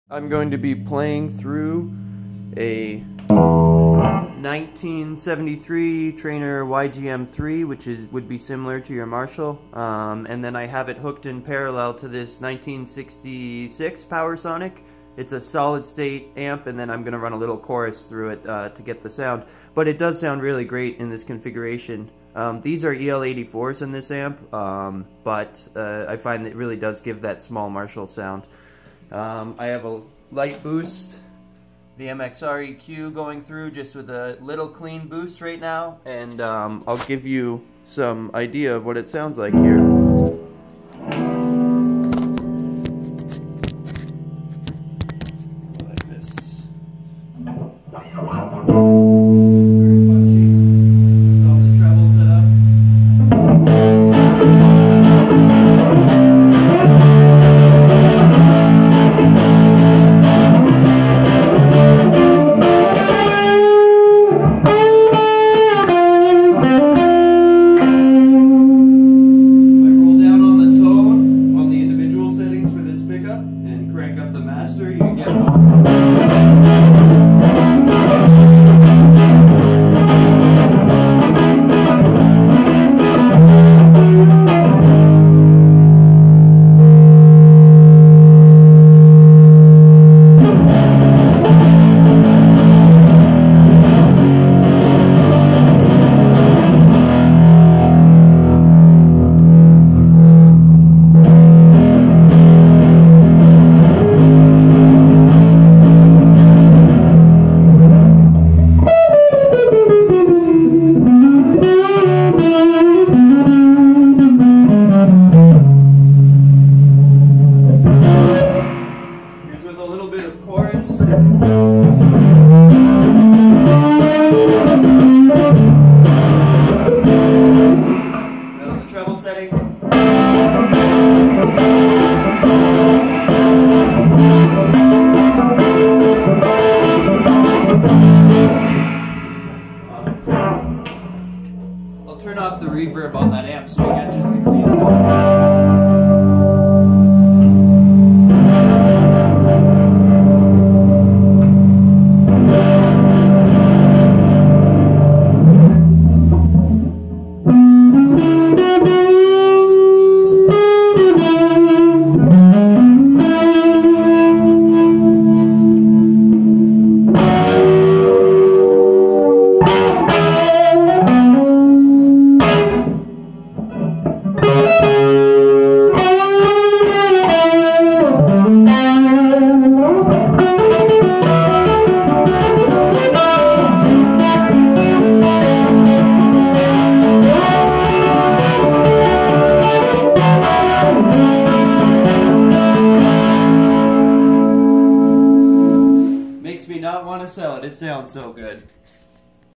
I'm going to be playing through a 1973 Trainer YGM3, which would be similar to your Marshall, and then I have it hooked in parallel to this 1966 Powersonic. It's a solid state amp, and then I'm going to run a little chorus through it to get the sound. But it does sound really great in this configuration. These are EL84s in this amp, but I find that it really does give that small Marshall sound. I have a light boost, the MXR EQ going through just with a little clean boost right now, and I'll give you some idea of what it sounds like here. Like this. I'll turn off the reverb on that amp so we get just the clean sound. Makes me not want to sell it. It sounds so good.